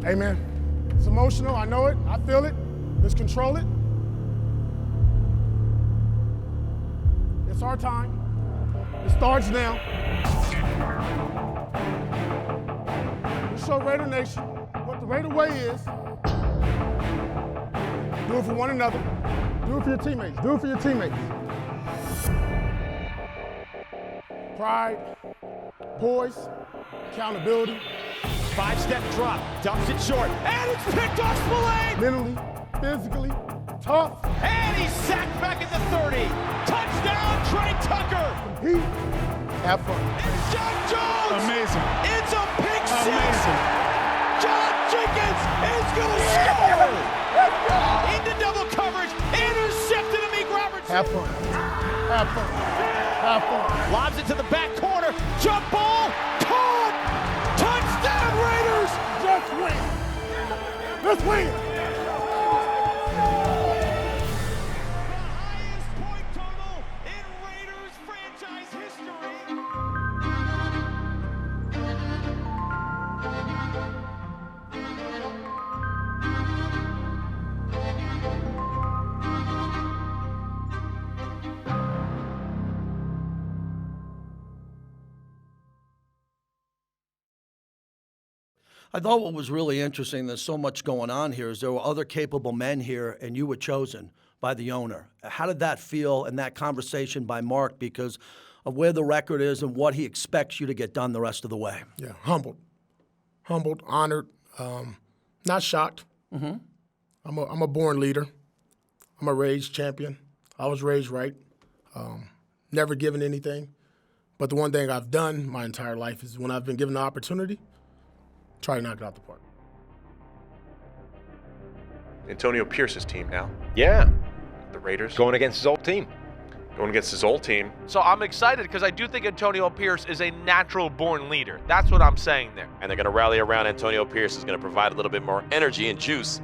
Hey, man, it's emotional. I know it. I feel it. Let's control it. It's our time. It starts now. We show Raider Nation what the Raider way is. Do it for one another. Do it for your teammates. Do it for your teammates. Pride, poise, accountability. 5-step drop, dumps it short, and it's picked off Spillane! Mentally, physically, tough. And he's sacked back at the 30. Touchdown, Trey Tucker! Compete, have fun. It's John Jones! Amazing. It's a pick six! Amazing. John Jenkins is gonna score! Into double coverage, intercepted Amik Robertson! Have fun. Have fun. Have fun. Lobs it to the back corner, jump ball, caught! Touchdown Raiders! Just win. Let's win. The highest point total in Raiders franchise history. I thought what was really interesting, there's so much going on here, is there were other capable men here, and you were chosen by the owner. How did that feel in that conversation by Mark because of where the record is and what he expects you to get done the rest of the way? Yeah, humbled, honored, not shocked. Mm-hmm. I'm a born leader. I'm a raised champion. I was raised right. Never given anything. But the one thing I've done my entire life is when I've been given the opportunity, try to knock it out the park. Antonio Pierce's team now. Yeah, The Raiders. going against his old team. Going against his old team. So I'm excited because I do think Antonio Pierce is a natural-born leader. That's what I'm saying there. And they're going to rally around Antonio Pierce, is going to provide a little bit more energy and juice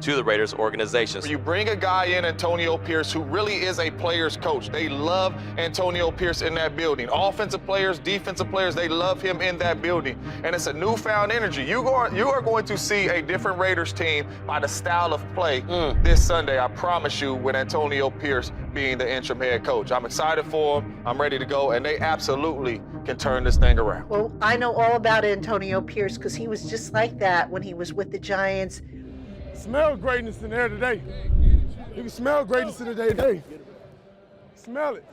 to the Raiders organization. You bring a guy in, Antonio Pierce, who really is a player's coach. They love Antonio Pierce in that building. Offensive players, defensive players, they love him in that building. And it's a newfound energy. You are going to see a different Raiders team by the style of play this Sunday, I promise you, with Antonio Pierce being the interim head coach. I'm excited for him. I'm ready to go, and they absolutely can turn this thing around. Well, I know all about Antonio Pierce because he was just like that when he was with the Giants. Smell greatness in there today. You can smell greatness in the day today. Smell it.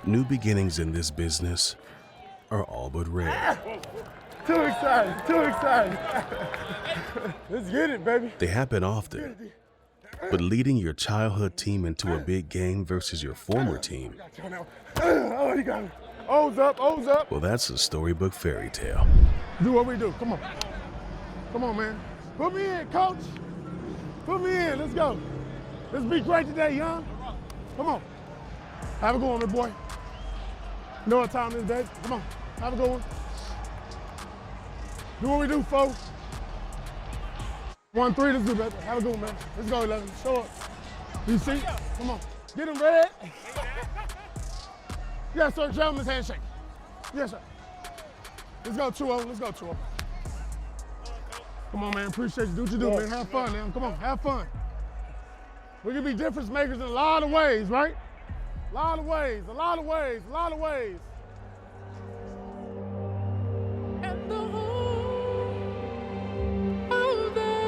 New beginnings in this business are all but rare. Too excited, too excited. Let's get it, baby. They happen often, but leading your childhood team into a big game versus your former team, Oh, you got it. O's up, O's up. well, that's a storybook fairy tale. Do what we do, come on. Come on, man. Put me in, coach. Put me in, let's go. Let's be great today, young. Come on. Have a good one, my boy. You know what time it is, baby. Come on, have a good one. Do what we do, folks. 1-3, let's do, baby. Have a good one, man. Let's go, 11. Show up. You see? Come on. Get him red. Yes, sir. Gentleman's handshake. Yes, sir. Let's go 2-0. Let's go 2-0. Come on, man. Appreciate you. Do what you do, man. Have fun, man. Come on, have fun. We can be difference makers in a lot of ways, right? A lot of ways, a lot of ways, a lot of ways. And the whole of the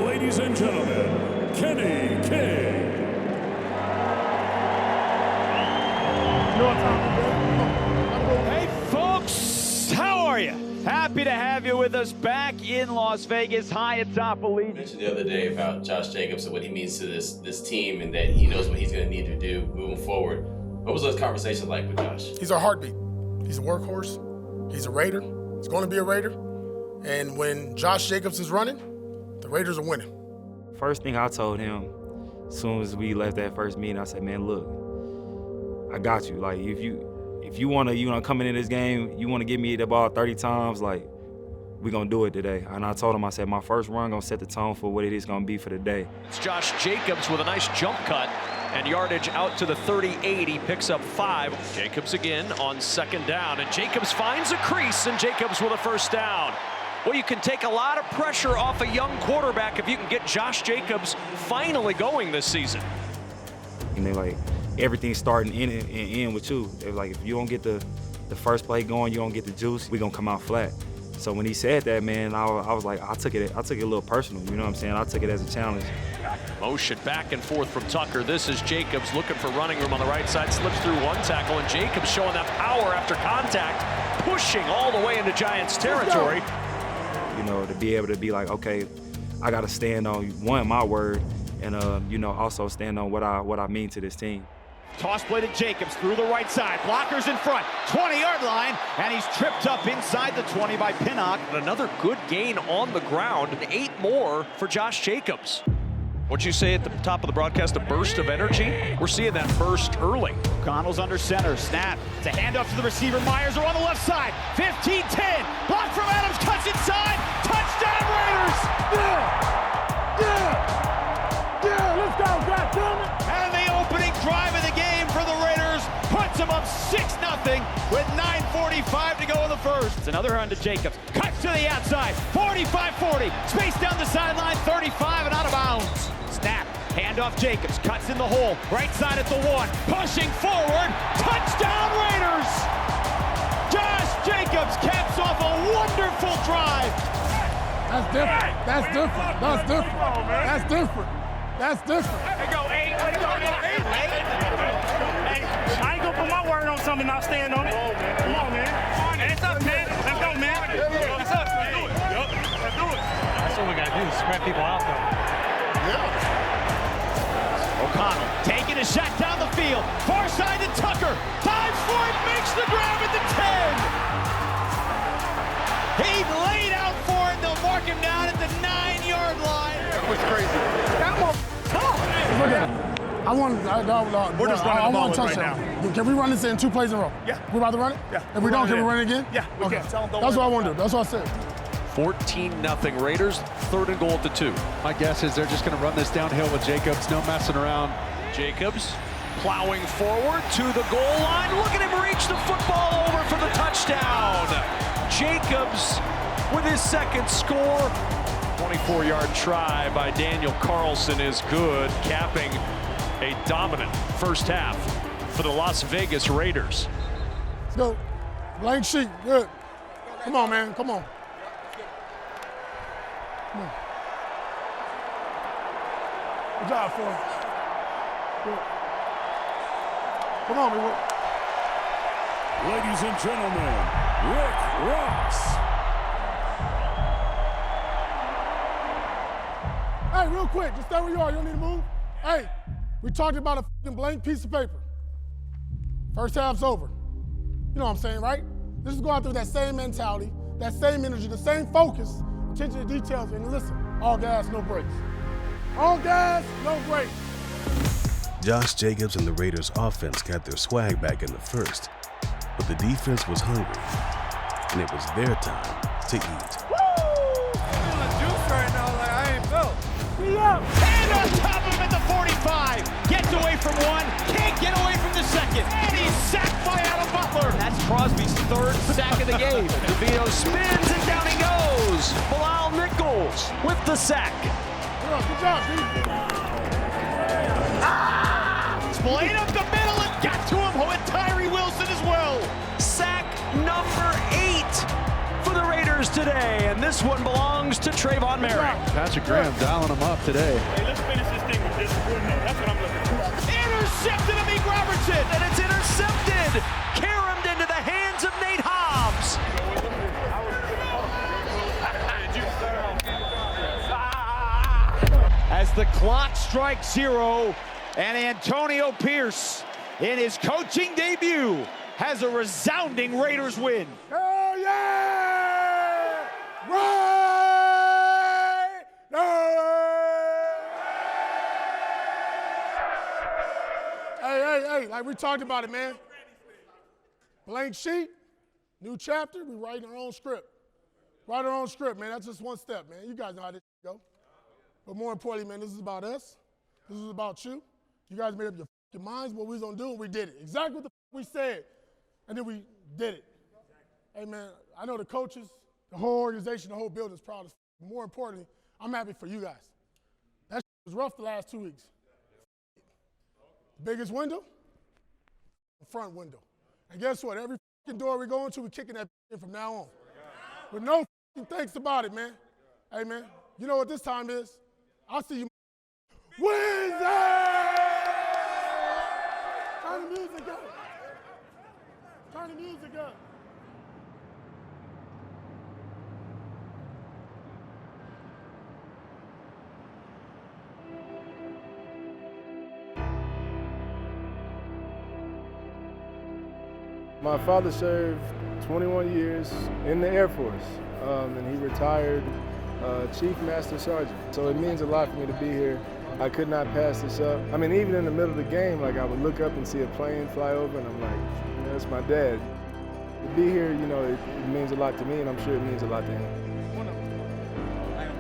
Ladies and gentlemen, Kenny King. Hey, folks, how are you? Happy to have you with us back in Las Vegas, high atop Elite. You mentioned the other day about Josh Jacobs and what he means to this team and that he knows what he's going to need to do moving forward. What was those conversations like with Josh? He's our heartbeat. He's a workhorse. He's a Raider. He's going to be a Raider. And when Josh Jacobs is running, the Raiders are winning. First thing I told him, as soon as we left that first meeting, I said, man, look, I got you. Like, if you want to, coming in this game, you want to give me the ball 30 times, like, we're going to do it today. And I told him, I said, my first run going to set the tone for what it is going to be for the day. It's Josh Jacobs with a nice jump cut and yardage out to the 38. He picks up 5. Jacobs again on 2nd down, and Jacobs finds a crease, and Jacobs with a 1st down. Well, you can take a lot of pressure off a young quarterback if you can get Josh Jacobs finally going this season. And they like, everything's starting in and end with you. They're like, if you don't get the first play going, you don't get the juice, we're going to come out flat. So when he said that, man, I was like, I took it a little personal, you know what I'm saying? I took it as a challenge. Motion back and forth from Tucker. This is Jacobs looking for running room on the right side, slips through 1 tackle, and Jacobs showing that power after contact, pushing all the way into Giants territory. You know, to be able to be like, okay, I got to stand on, one, my word, and, you know, also stand on what I mean to this team. Toss play to Jacobs through the right side. Blockers in front. 20-yard line. And he's tripped up inside the 20 by Pinnock. Another good gain on the ground. 8 more for Josh Jacobs. What'd you say at the top of the broadcast? A burst of energy? We're seeing that burst early. O'Connell's under center. Snap. It's a handoff to the receiver. Myers are on the left side. 15-10. Block from Adams. Cuts inside. Touchdown Raiders! Yeah, let's go, goddammit! And the opening drive of the game for the Raiders puts them up 6-0 with 9:45 to go in the first. It's another run to Jacobs. Cuts to the outside. 45-40. Space down the sideline. 35 and out of bounds. Snap. Handoff Jacobs. Cuts in the hole. Right side at the 1. Pushing forward. Touchdown Raiders! Josh Jacobs caps off a wonderful drive. That's different. That's different. That's different. That's different. That's different. Hey, go 8. Let's go 8. Hey, I ain't gonna put my word on something and not stand on it. Come on, man. It's up, man. Let's go, man. It's up. Let's do it. Yep. Let's do it. That's what we gotta do, spread people out, though. Yeah. O'Connell taking a shot down the field. Far side to Tucker. Dives for it, makes the grab at the 10. He laid out for it. They'll mark him down at the 9-yard line. That was crazy. That was tough. We're just running the ball right now. Can we run this in 2 plays in a row? Yeah. We about to run it? Yeah. If we don't, can we run it again? Yeah, we can. Tell them don't That's what I worry want to do. That's what I said. 14-0 Raiders. 3rd and goal at the 2. My guess is they're just going to run this downhill with Jacobs. No messing around. Jacobs plowing forward to the goal line. Look at him reach the football over for the touchdown. Jacobs with his 2nd score. 24-yard try by Daniel Carlson is good, capping a dominant first half for the Las Vegas Raiders. Let's go. Blank sheet. Good. Come on, man. Come on. Come on. Good job, Phil. Good. Come on, man. Ladies and gentlemen, Rick Ross. Hey, real quick, just stay where you are. You don't need to move. Hey, we talked about a fucking blank piece of paper. First half's over. You know what I'm saying, right? Let's just go out there with that same mentality, that same energy, the same focus, attention to details, and listen, all gas, no brakes. All gas, no brakes. Josh Jacobs and the Raiders' offense got their swag back in the first, but the defense was hungry, and it was their time to eat. And on top of him at the 45. Gets away from 1, can't get away from the 2nd. And he's sacked by Adam Butler. That's Crosby's 3rd sack of the game. DeVito spins and down he goes. Bilal Nichols with the sack. Good job, dude. Splayed up the middle and got to him with Tyree Wilson as well. Sack number 8 for the Raiders today, and this one belongs to Trayvon Merrick. Patrick Graham dialing him up today. Hey, let's finish this thing with this. That's what I'm looking for. Intercepted of Meek Robertson, and it's intercepted. Caromed into the hands of Nate Hobbs. As the clock strikes 0, and Antonio Pierce, in his coaching debut, has a resounding Raiders win. Hell yeah! Right! Hey, like we talked about it, man. Blank sheet, new chapter, we writing our own script. Write our own script, man. That's just one step, man. You guys know how this go. But more importantly, man, this is about us. This is about you. You guys made up your minds what we was going to do, and we did it. Exactly what we said, and then we did it. Hey, man, I know the coaches, the whole organization, the whole building is proud of. More importantly, I'm happy for you guys. That was rough the last 2 weeks. The biggest window, the front window. And guess what? Every door we go into, we're kicking that in from now on. With no thanks about it, man. Hey, man, you know what this time is? I'll see you Wednesday! Turn the music up. Turn the music up. My father served 21 years in the Air Force, and he retired Chief Master Sergeant. So it means a lot for me to be here. I could not pass this up. I mean, even in the middle of the game, like I would look up and see a plane fly over, and I'm like, you know, that's my dad. To be here, you know, it means a lot to me, and I'm sure it means a lot to him.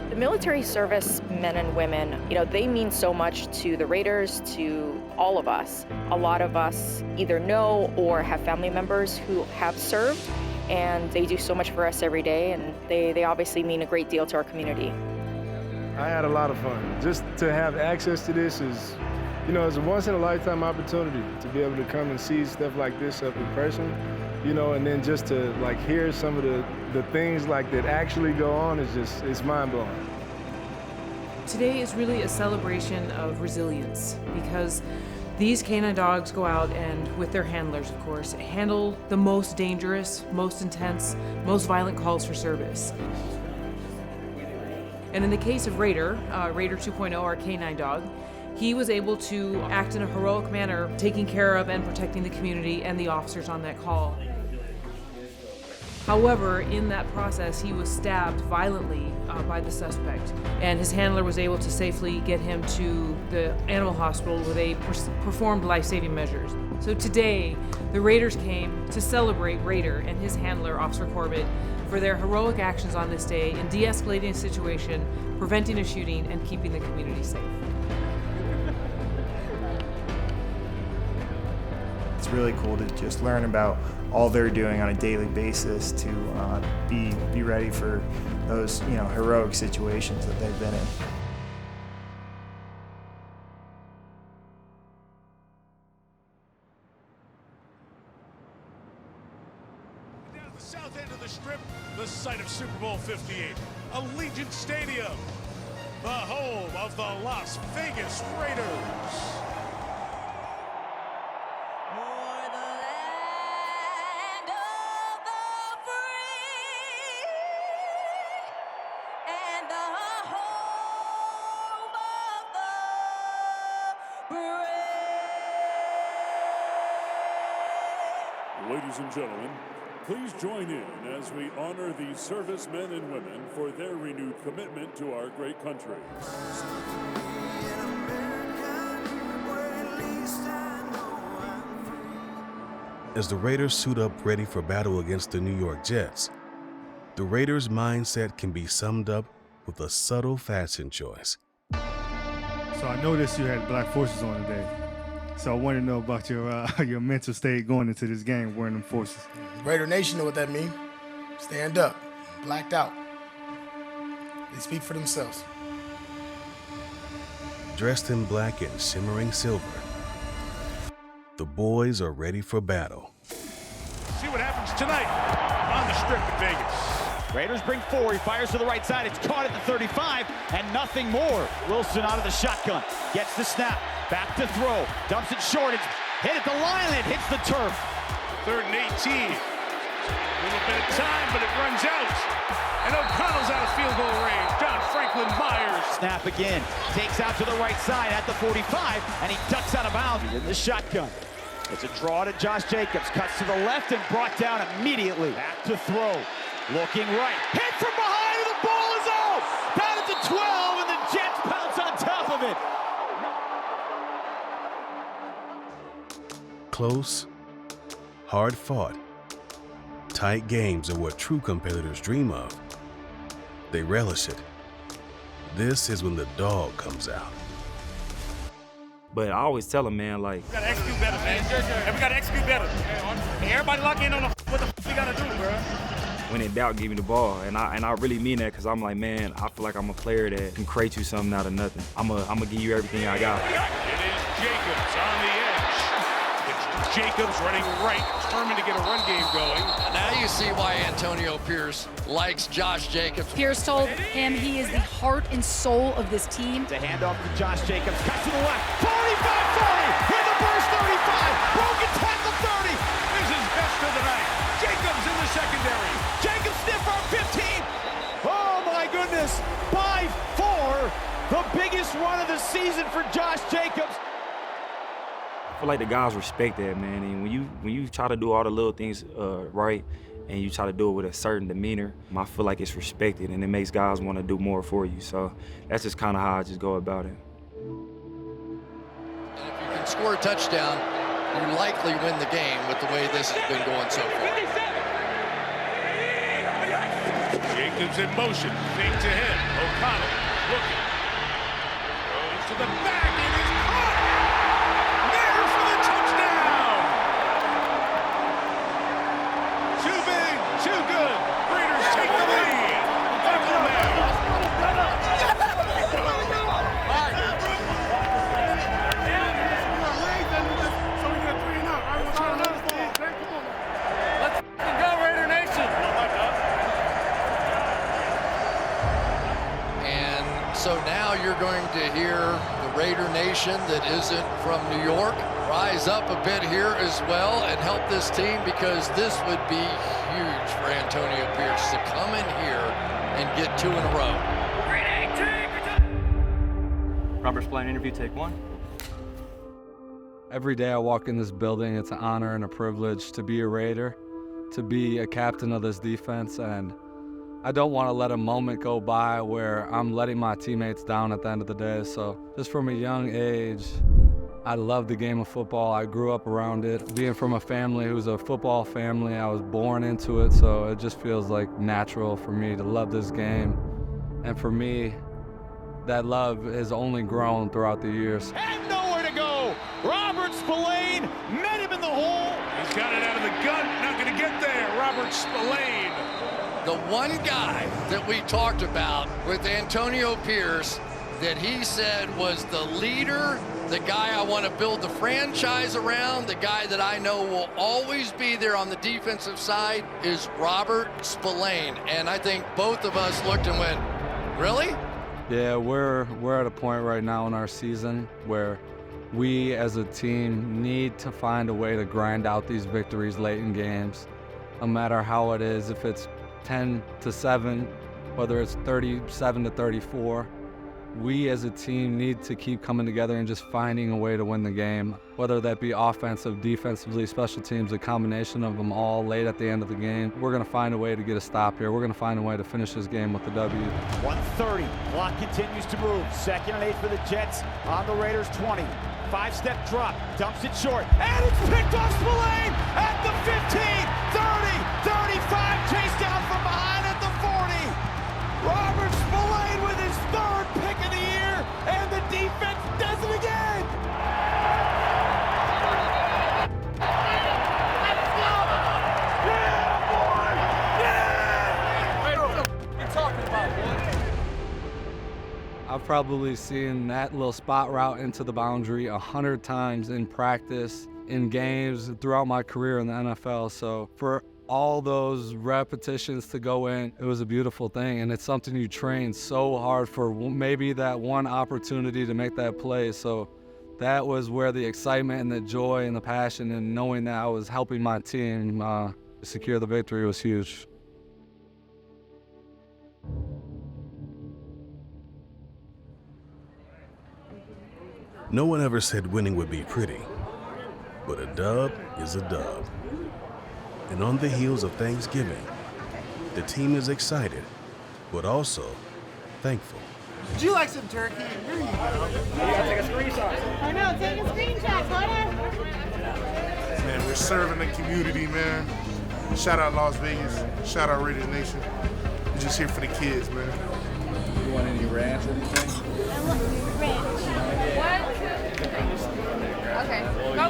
The military service men and women, you know, they mean so much to the Raiders, to all of us. A lot of us either know or have family members who have served, and they do so much for us every day, and they obviously mean a great deal to our community. I had a lot of fun. Just to have access to this is, you know, it's a once-in-a-lifetime opportunity to be able to come and see stuff like this up in person, you know, and then just to, like, hear some of the things, like, that actually go on is just, it's mind-blowing. Today is really a celebration of resilience because these canine dogs go out and, with their handlers, of course, handle the most dangerous, most intense, most violent calls for service. And in the case of Raider 2.0, our canine dog, he was able to act in a heroic manner, taking care of and protecting the community and the officers on that call. However, in that process, he was stabbed violently by the suspect, and his handler was able to safely get him to the animal hospital where they performed life-saving measures. So today, the Raiders came to celebrate Raider and his handler, Officer Corbett, for their heroic actions on this day in de-escalating a situation, preventing a shooting, and keeping the community safe. It's really cool to just learn about all they're doing on a daily basis to be ready for those, you know, heroic situations that they've been in. Down at the south end of the strip, the site of Super Bowl 58, Allegiant Stadium, the home of the Las Vegas Raiders. Ladies and gentlemen, please join in as we honor these servicemen and women for their renewed commitment to our great country. As the Raiders suit up ready for battle against the New York Jets, the Raiders' mindset can be summed up with a subtle fashion choice. So I noticed you had black forces on today. So I want to know about your mental state going into this game wearing them forces. Raider Nation know what that means. Stand up, blacked out. They speak for themselves. Dressed in black and shimmering silver, the boys are ready for battle. See what happens tonight on the strip in Vegas. Raiders bring 4, he fires to the right side, it's caught at the 35, and nothing more. Wilson out of the shotgun, gets the snap, back to throw, dumps it short, it's hit at the line, and it hits the turf. 3rd and 18. A little bit of time, but it runs out. And O'Connell's out of field goal range. John Franklin Myers. Snap again, takes out to the right side at the 45, and he ducks out of bounds in the shotgun. It's a draw to Josh Jacobs, cuts to the left and brought down immediately. Back to throw. Looking right, hit from behind, and the ball is out! Down at the 12, and the Jets pounce on top of it. Close, hard-fought, tight games are what true competitors dream of, They relish it. This is when the dog comes out. But I always tell them, man, like, We gotta execute better, man. And we gotta execute better. And everybody lock in on what the we gotta do, bro. when in doubt, give me the ball. And I really mean that, because I'm like, man, I feel like I'm a player that can create you something out of nothing. I'm gonna give you everything I got. It is Jacobs on the edge. It's Jacobs running right, determined to get a run game going. Now you see why Antonio Pierce likes Josh Jacobs. Pierce told him he is the heart and soul of this team. The handoff to Josh Jacobs, cuts to the left, 45-40, hit the burst 35, broken tackle 30. This is best of the night. Jacobs in the secondary. Jacobs stiff arm 15. Oh my goodness, by 4, the biggest run of the season for Josh Jacobs. I feel like the guys respect that, man. And when you try to do all the little things right, and you try to do it with a certain demeanor, I feel like it's respected, and it makes guys want to do more for you. So that's just kind of how I just go about it. And if you can score a touchdown, you likely win the game with the way this has been going so far. Jacobs in motion, fake to him. O'Connell looking. Goes to the back, and is caught. There for the touchdown. Too big, too good. Raiders take the lead. Michael Let's go, Raider Nation. And so now you're going to hear the Raider Nation that isn't from New York rise up a bit here as well and help this team, because this would be huge for Antonio Pierce to come in here and get 2 in a row. Robert Spillane, interview, take 1. Every day I walk in this building, it's an honor and a privilege to be a Raider, to be a captain of this defense, and I don't want to let a moment go by where I'm letting my teammates down at the end of the day. So just from a young age, I love the game of football. I grew up around it. Being from a family who's a football family, I was born into it, so it just feels like natural for me to love this game. And for me, that love has only grown throughout the years. And nowhere to go. Robert Spillane met him in the hole. He's got it out of the gun, not going to get there. Robert Spillane. The one guy that we talked about with Antonio Pierce that he said was the leader, the guy I want to build the franchise around, the guy that I know will always be there on the defensive side, is Robert Spillane. And I think both of us looked and went, really? Yeah, we're at a point right now in our season where we as a team need to find a way to grind out these victories late in games, no matter how it is, if it's 10-7, whether it's 37-34. We as a team need to keep coming together and just finding a way to win the game, whether that be offensive, defensively, special teams, a combination of them all late at the end of the game. We're going to find a way to get a stop here. We're going to find a way to finish this game with the W. 1:30, clock continues to move. 2nd and 8 for the Jets on the Raiders 20. 5-step drop, dumps it short, and it's picked off Spillane at the 15, 30, 35, chased down from behind at the 40. Robert Spillane with his 3rd pick of the year, and the defense does it again. I've probably seen that little spot route into the boundary 100 times in practice, in games, throughout my career in the NFL. So for all those repetitions to go in, it was a beautiful thing. And it's something you train so hard for, maybe that one opportunity to make that play. So that was where the excitement and the joy and the passion and knowing that I was helping my team secure the victory was huge. No one ever said winning would be pretty, but a dub is a dub. And on the heels of Thanksgiving, the team is excited, but also thankful. Would you like some turkey? Here you go. Take a screenshot. I know, take a screenshot, Man, we're serving the community, man. Shout out Las Vegas. Shout out Raiders Nation. just here for the kids, man. You want any ranch or anything? I want ranch. Okay. Go.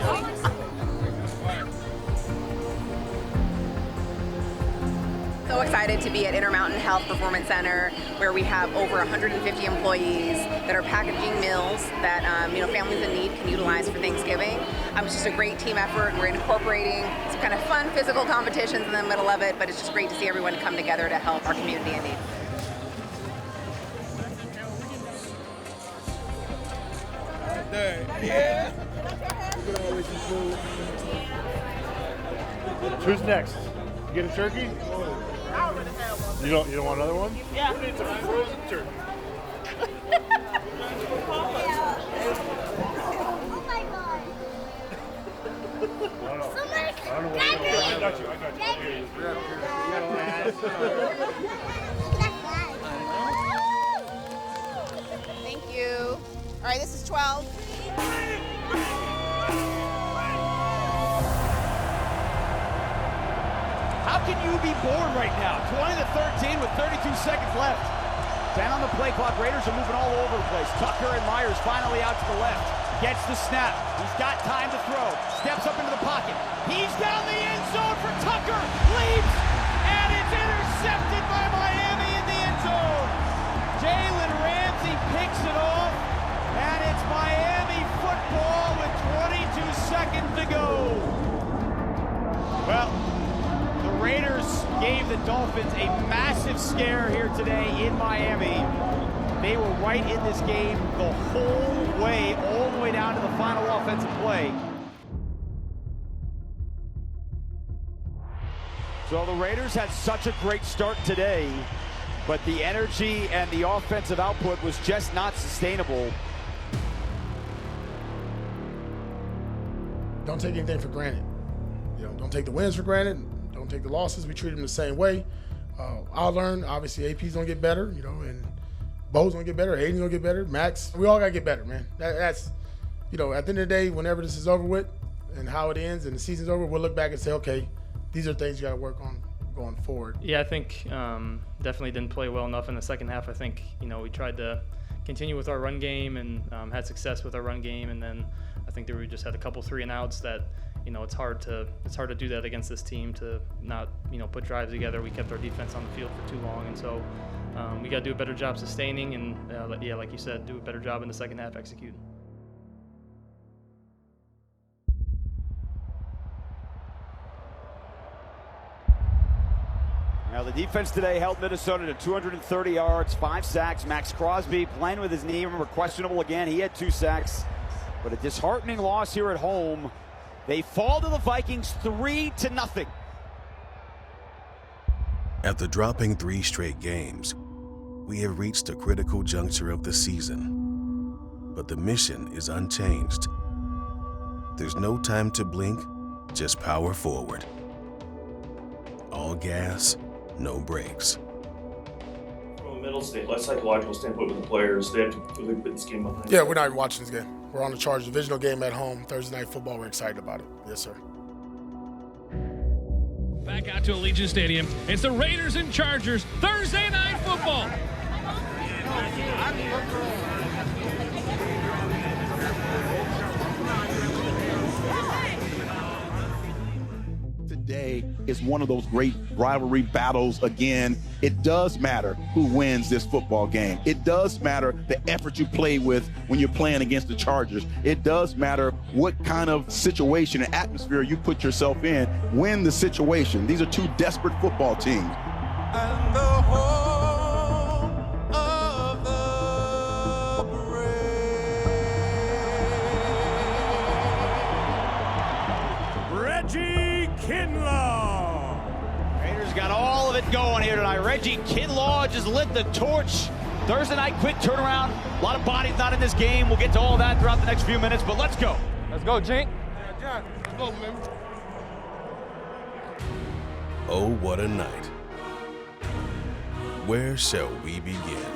So excited to be at Intermountain Health Performance Center, where we have over 150 employees that are packaging meals that families in need can utilize for Thanksgiving. It's just a great team effort. We're incorporating some kind of fun physical competitions in the middle of it, but it's just great to see everyone come together to help our community in need. Yeah. Who's next? You get a turkey? I already have one. You don't want another one? Yeah. Who needs a frozen turkey? I got you. Thank you. All right, this is 12. How can you be bored right now? 20-13 with 32 seconds left. Down the play clock. Raiders are moving all over the place. Tucker and Myers finally out to the left. Gets the snap. He's got time to throw. Steps up into the pocket. He's down the end zone for Tucker. Leaps. And it's intercepted by Miami in the end zone. Jalen Ramsey picks it off. And it's Miami football with 22 seconds to go. Well, the Raiders gave the Dolphins a massive scare here today in Miami. They were right in this game the whole way, all the way down to the final offensive play. So the Raiders had such a great start today, but the energy and the offensive output was just not sustainable. Don't take anything for granted. Don't take the wins for granted. Don't take the losses. We treat them the same way. I'll learn. Obviously, AP's gonna get better, and Bo's gonna get better. Aiden's gonna get better. Max, we all gotta get better, man. That's, at the end of the day, whenever this is over with and how it ends and the season's over, we'll look back and say, okay, these are things you gotta work on going forward. Yeah, I think definitely didn't play well enough in the second half. I think, we tried to continue with our run game and had success with our run game, and then I think that we just had a couple 3-and-outs that, it's hard to do that against this team, to not, put drives together. We kept our defense on the field for too long, and so we got to do a better job sustaining, and like you said, do a better job in the second half executing. Now the defense today held Minnesota to 230 yards, 5 sacks. Max Crosby playing with his knee. Remember, questionable again. He had 2 sacks, but a disheartening loss here at home. They fall to the Vikings 3-0. After dropping 3 straight games, we have reached a critical juncture of the season. But the mission is unchanged. There's no time to blink, just power forward. All gas, no brakes. From a mental state, like psychological standpoint with the players, they have to really put this game behind. Yeah, we're not even watching this game. We're on the Chargers divisional game at home, Thursday Night Football. We're excited about it. Yes, sir. Back out to Allegiant Stadium. It's the Raiders and Chargers, Thursday Night Football. Today is one of those great rivalry battles again. It does matter who wins this football game. It does matter the effort you play with when you're playing against the Chargers. It does matter what kind of situation and atmosphere you put yourself in. Win the situation. These are two desperate football teams. And the home of the Reggie Kinlaw. Raiders got all of it going here tonight. Reggie Kinlaw just lit the torch. Thursday night, quick turnaround. A lot of bodies not in this game. We'll get to all that throughout the next few minutes, but let's go. Let's go, Jink. Yeah, John, let's go, man. Oh, what a night. Where shall we begin?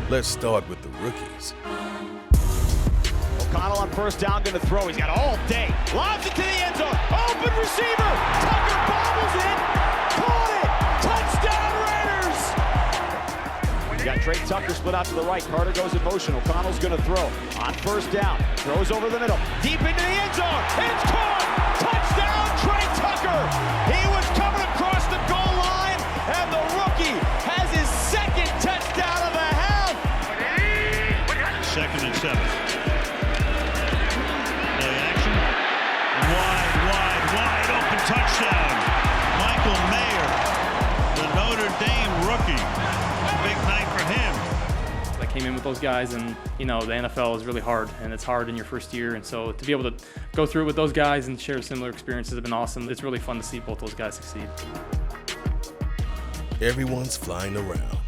Let's start with the rookies. O'Connell on first down, going to throw. He's got all day. Lobs it to the end zone. Open receiver. Tucker bobbles it. Caught it. Touchdown Raiders. You got Trey Tucker split out to the right. Carter goes in motion. O'Connell's going to throw. On first down. Throws over the middle. Deep into the end zone. It's caught. Touchdown Trey Tucker. He was coming across the goal line, and the rookie has his second touchdown of the half. 2nd and 7. Play action. Wide open touchdown. Michael Mayer, the Notre Dame rookie. Big night for him. I came in with those guys, and the NFL is really hard, and it's hard in your first year, and so to be able to go through it with those guys and share similar experiences have been awesome. It's really fun to see both those guys succeed. Everyone's flying around,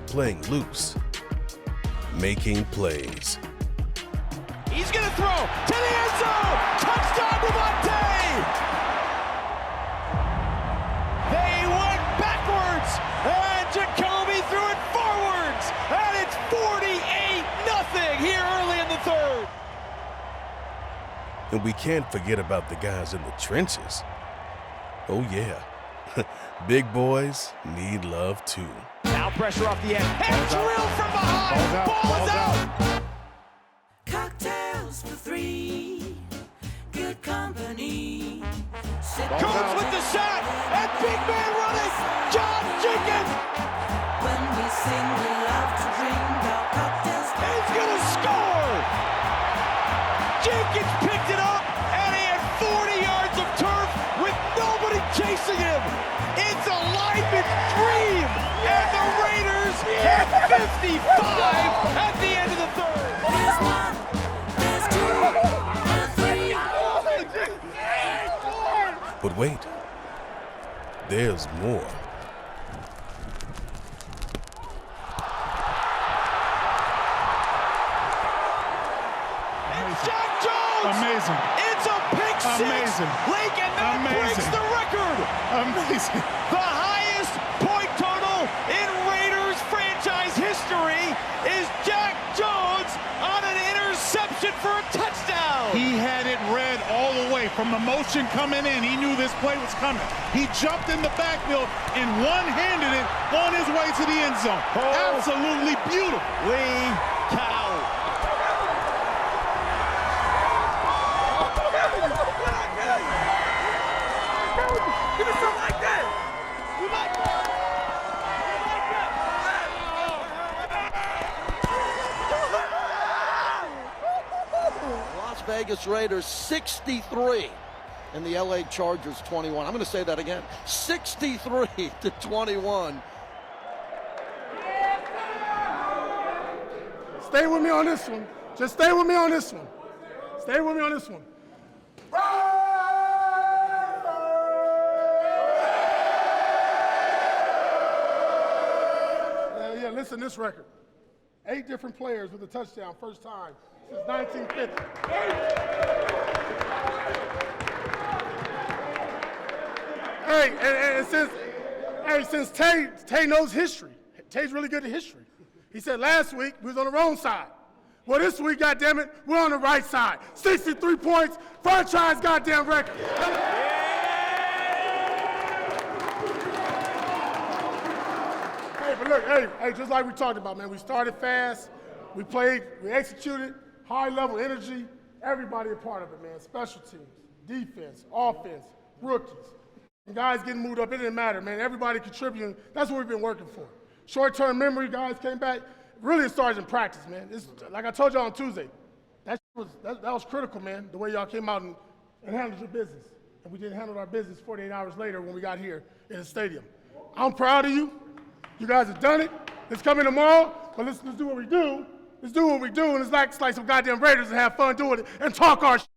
playing loose, making plays. He's going to throw to the end zone. Touchdown Devontae. They went backwards, and Jacoby threw it forwards, and it's 48-0 here early in the third. And we can't forget about the guys in the trenches. Oh yeah, big boys need love too. Now pressure off the end, and drill from behind. Ball's out. Cocktails for 3, good company. Coons with the sack, and big man running, John Jenkins. When we sing, we love to drink our cocktails. He's gonna score. Jenkins picked it up, and he had 40 yards of turf with nobody chasing him. It's a lineman's dream, and the Raiders have 55 at the end of the third. There's 1, there's 2, there's 3. But wait, there's more. It's Jack Jones. Amazing. It's a pick six. Amazing. Lincoln that breaks the record. Amazing. The highest point total in Raiders franchise history is Jack Jones on an interception for a touchdown. He had it read all the way from the motion coming in. He knew this play was coming. He jumped in the backfield and one-handed it on his way to the end zone. Absolutely beautiful. Lee Cow. Give me something like that. We like that. Las Vegas Raiders 63 and the LA Chargers 21. I'm going to say that again. 63-21. Stay with me on this one. Just stay with me on this one. Stay with me on this one. Yeah, listen to this record. 8 different players with a touchdown, first time since 1950. Since Tay knows history. Tay's really good at history. He said last week we was on the wrong side. Well, this week, goddammit, we're on the right side. 63 points, franchise goddamn record. Hey, but look, hey, just like we talked about, man, we started fast, we played, we executed, high level energy, everybody a part of it, man. Special teams, defense, offense, rookies. And guys getting moved up, it didn't matter, man. Everybody contributing, that's what we've been working for. Short-term memory, guys came back. Really, it starts in practice, man. It's, like I told y'all on Tuesday, that was critical, man, the way y'all came out and handled your business. And we didn't handle our business 48 hours later when we got here in the stadium. I'm proud of you. You guys have done it. Let's come in tomorrow, but let's do what we do. Let's do what we do, and let's like some goddamn Raiders and have fun doing it and talk our shit.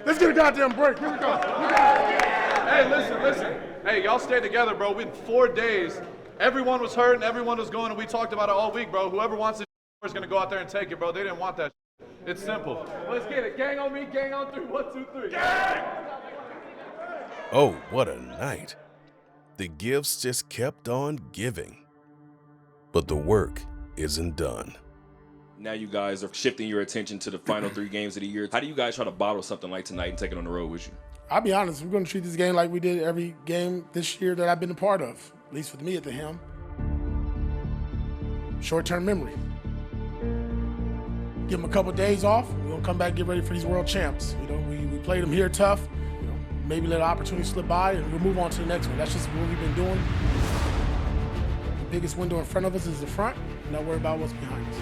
Let's get a goddamn break. Here we go. Hey, listen. Hey, y'all stay together, bro. We 4 days. Everyone was hurt and everyone was going, and we talked about it all week, bro. Whoever wants it is going to go out there and take it, bro. They didn't want that. It's simple. Let's get it. Gang on me, gang on 3. 1, 2, 3. Gang! Oh, what a night. The gifts just kept on giving. But the work isn't done. Now you guys are shifting your attention to the final 3 games of the year. How do you guys try to bottle something like tonight and take it on the road with you? I'll be honest, we're going to treat this game like we did every game this year that I've been a part of, at least with me at the helm. Short-term memory. Give them a couple days off. We're going to come back and get ready for these world champs. You know, we played them here tough. You know, maybe let an opportunity slip by and we'll move on to the next one. That's just what we've been doing. The biggest window in front of us is the front. Not worry about what's behind us.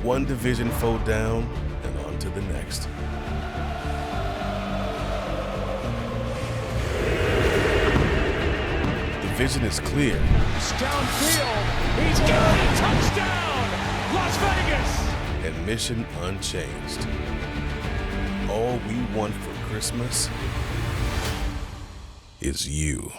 One division foe down and on to the next. The vision is clear. It's downfield. He's got a touchdown. Las Vegas. And mission unchanged. All we want for Christmas is you.